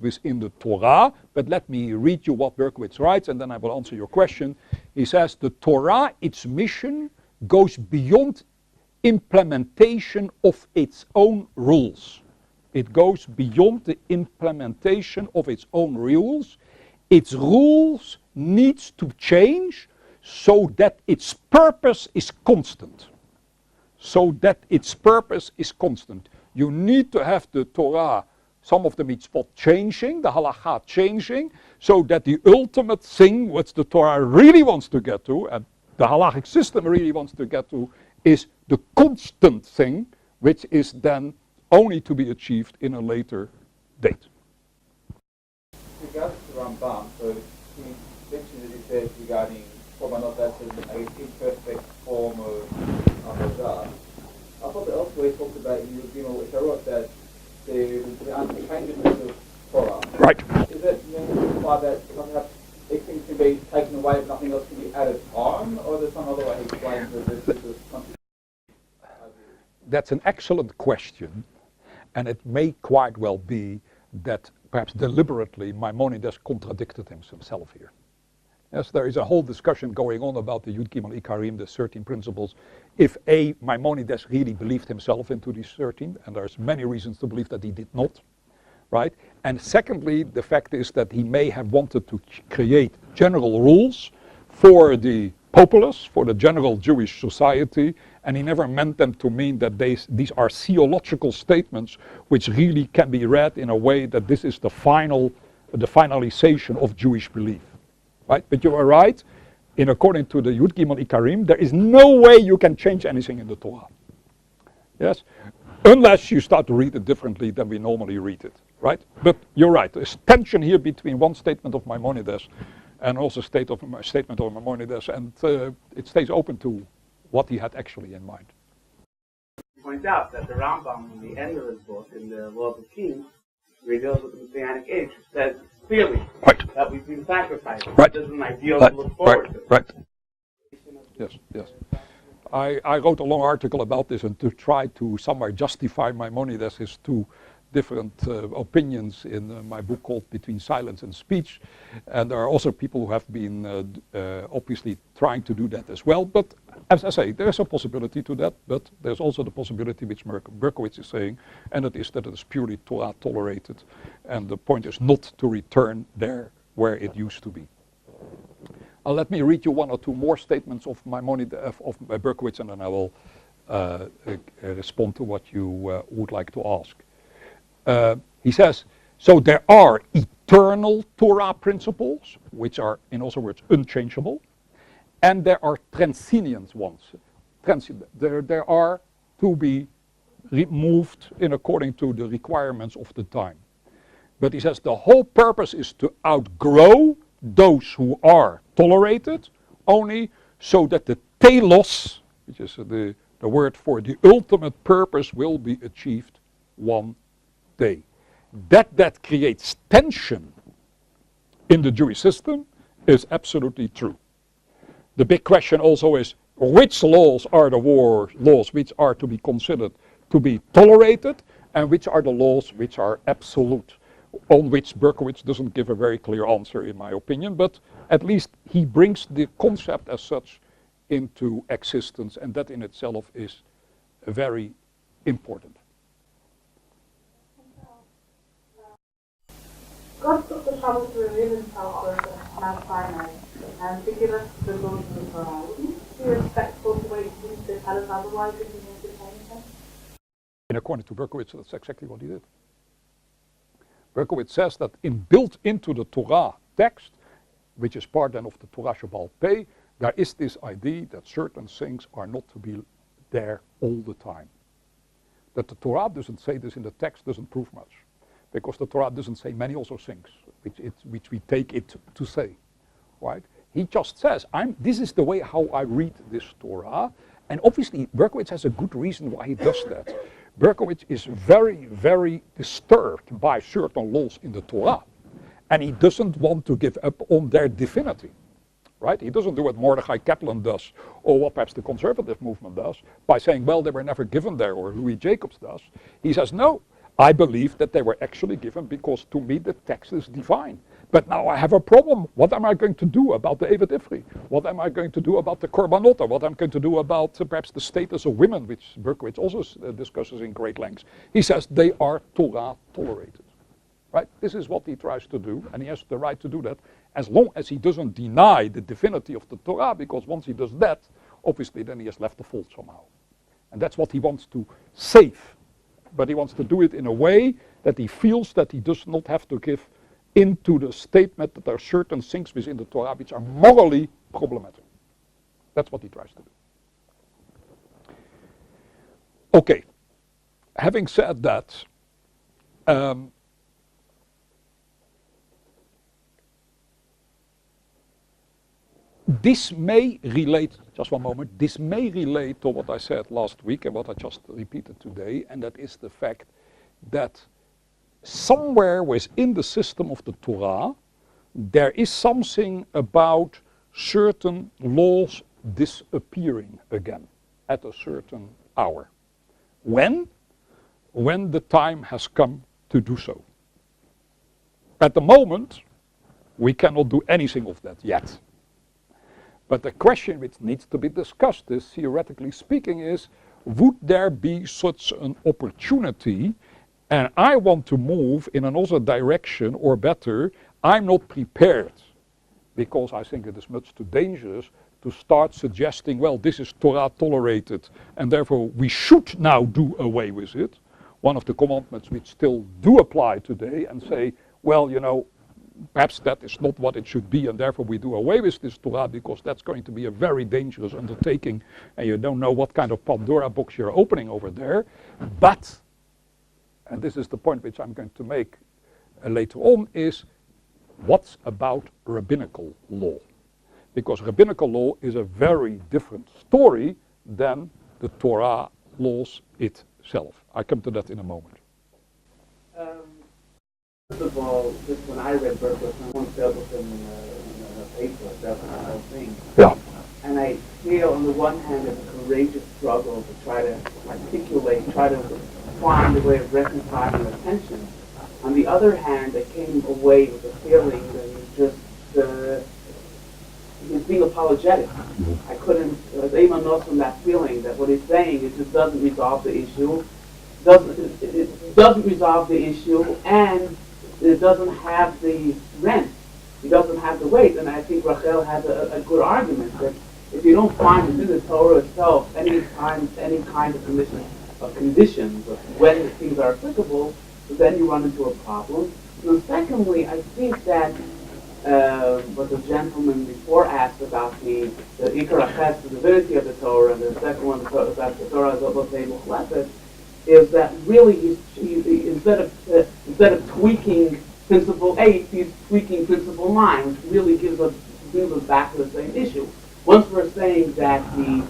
within the Torah, but let me read you what Berkowitz writes, and then I will answer your question. He says, the Torah, its mission, goes beyond implementation of its own rules. It goes beyond the implementation of its own rules. Its rules needs to change so that its purpose is constant. So that its purpose is constant. You need to have the Torah, some of the mitzvot changing, the halacha changing, so that the ultimate thing which the Torah really wants to get to, and the halachic system really wants to get to, is the constant thing, which is then only to be achieved in a later date. Regarding the Rambam, so he mentioned that he says regarding korbanot, that's an imperfect form of avodah. I thought that elsewhere he talked about in Yudgimel, which I wrote that the unchangeableness of Torah. Right. Is that meant to imply that perhaps if things can be taken away, but nothing else can be added on, or is there some other way he explains that this is contradiction? That's an excellent question, and it may quite well be that perhaps deliberately Maimonides contradicted himself here. Yes, there is a whole discussion going on about the Yud Gimel Ikarim, the 13 principles. If Maimonides really believed himself into these 13, and there's many reasons to believe that he did not, right? And secondly, the fact is that he may have wanted to create general rules for the populace, for the general Jewish society, and he never meant them to mean that these are theological statements which really can be read in a way that this is the finalization of Jewish belief. Right? But you are right, according to the Yud Gimel Ikarim, there is no way you can change anything in the Torah. Yes? Unless you start to read it differently than we normally read it. Right? But you're right, there's tension here between one statement of Maimonides and also statement of Maimonides, and it stays open to what he had actually in mind. He points out that the Rambam, in the end of his book, in the Law of the Kings, where he deals with the Messianic age, says clearly that we've been sacrificed. Right. This is an ideal to look forward to. Right. Yes. I wrote a long article about this, and to try to somewhere justify Maimonides' his two different opinions in my book called Between Silence and Speech. And there are also people who have been obviously trying to do that as well. But as I say, there is a possibility to that, but there's also the possibility which Berkowitz is saying, and it is that it is purely Torah tolerated, and the point is not to return there where it used to be. Let me read you one or two more statements of of Berkowitz, and then I will respond to what you would like to ask. He says, so there are eternal Torah principles, which are, in other words, unchangeable, and there are transcendent ones. There are to be removed according to the requirements of the time. But he says the whole purpose is to outgrow those who are tolerated, only so that the telos, which is the word for the ultimate purpose, will be achieved one day. That creates tension in the Jewish system is absolutely true. The big question also is, which laws are the laws which are to be considered to be tolerated, and which are the laws which are absolute, on which Berkowitz doesn't give a very clear answer, in my opinion, but at least he brings the concept as such into existence, and that in itself is very important. God took the trouble to reveal himself to us at Mount Sinai and to give us the laws of the Torah. Wouldn't it be respectful to wait for him to tell us otherwise if he knew to change them? And according to Berkowitz, that's exactly what he did. Berkowitz says that built into the Torah text, which is part then of the Torah Shabbal Pei, there is this idea that certain things are not to be there all the time. That the Torah doesn't say this in the text doesn't prove much, because the Torah doesn't say many also things which we take it to say, right? He just says, this is the way how I read this Torah, and obviously Berkowitz has a good reason why he does that. Berkowitz is very, very disturbed by certain laws in the Torah, and he doesn't want to give up on their divinity, right? He doesn't do what Mordechai Kaplan does, or what perhaps the conservative movement does, by saying, well, they were never given there, or Louis Jacobs does. He says, no, I believe that they were actually given because to me the text is divine. But now I have a problem. What am I going to do about the Evet Ivri? What am I going to do about the Korbanot? What am I going to do about perhaps the status of women, which Berkowitz also discusses in great length. He says they are Torah tolerated. Right? This is what he tries to do, and he has the right to do that as long as he doesn't deny the divinity of the Torah, because once he does that, obviously then he has left the fold somehow. And that's what he wants to save. But he wants to do it in a way that he feels that he does not have to give into the statement that there are certain things within the Torah which are morally problematic. That's what he tries to do. Okay, having said that, this may relate, just one moment, this may relate to what I said last week and what I just repeated today, and that is the fact that somewhere within the system of the Torah, there is something about certain laws disappearing again at a certain hour. When? When the time has come to do so. At the moment, we cannot do anything of that yet. But the question which needs to be discussed is, theoretically speaking, is would there be such an opportunity, and I want to move in another direction, or better, I'm not prepared, because I think it is much too dangerous to start suggesting, well, this is Torah tolerated, and therefore we should now do away with it. One of the commandments which still do apply today, and say, well, you know, perhaps that is not what it should be, and therefore we do away with this Torah, because that's going to be a very dangerous undertaking, and you don't know what kind of Pandora box you're opening over there. But, and this is the point which I'm going to make later on, is what's about rabbinical law? Because rabbinical law is a very different story than the Torah laws itself. I come to that in a moment. First of all, just when I read Berkowitz, I once dealt with him in a paper, that's the whole thing. Yeah. And I feel, on the one hand, it's a courageous struggle to try to articulate, try to find a way of reconciling the tension. On the other hand, I came away with the feeling that he's being apologetic. I couldn't, as Eamon knows from that feeling, that what he's saying, it just doesn't resolve the issue, it doesn't resolve the issue, and it doesn't have the rent, it doesn't have the weight. And I think Rachel has a good argument that if you don't find within the Torah itself any kind of conditions of when things are applicable, then you run into a problem. And secondly, I think that what the gentleman before asked about the Ikar HaChes, the divinity of the Torah, and the second one about the Torah is about Table Chesed, is that really he instead of tweaking principle 8, he's tweaking principle 9, which really brings us back to the same issue. Once we're saying that the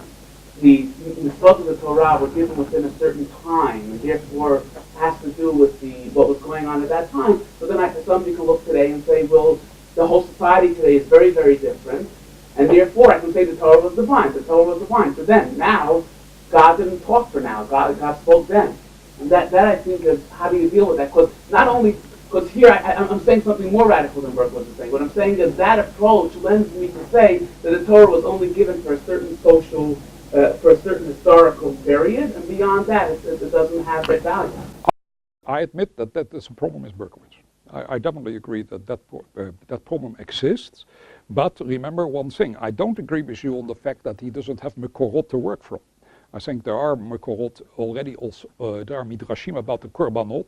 mitzvot of the Torah were given within a certain time, and therefore has to do with what was going on at that time, but then somebody can look today and say, well, the whole society today is very, very different, and therefore I can say the Torah was divine. The Torah was divine. So then, now, God didn't talk for now. God spoke then. And that I think is, how do you deal with that? Because not only, because here I'm saying something more radical than Berkowitz is saying. What I'm saying is that approach lends me to say that the Torah was only given for a certain social, for a certain historical period, and beyond that, it doesn't have that value. I admit that is a problem with Berkowitz. I definitely agree that problem exists. But remember one thing, I don't agree with you on the fact that he doesn't have Mekorot to work from. I think there are Mekorot already also, there are Midrashim about the Korbanot,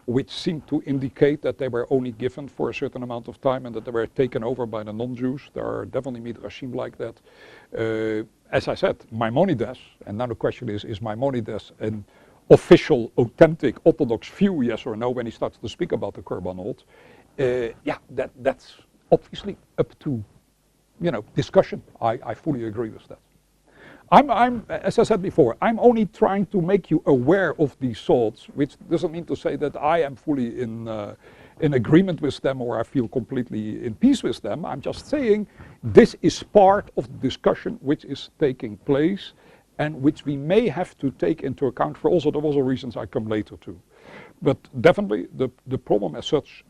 which seem to indicate that they were only given for a certain amount of time and that they were taken over by the non-Jews. There are definitely Midrashim like that. As I said, Maimonides, and now the question is Maimonides an official, authentic, orthodox view, yes or no, when he starts to speak about the Korbanot? Yeah, that's obviously up to, discussion. I fully agree with that. I'm, as I said before, I'm only trying to make you aware of these thoughts, which doesn't mean to say that I am fully in agreement with them or I feel completely in peace with them. I'm just saying this is part of the discussion which is taking place and which we may have to take into account for also those reasons I come later to. But definitely the problem as such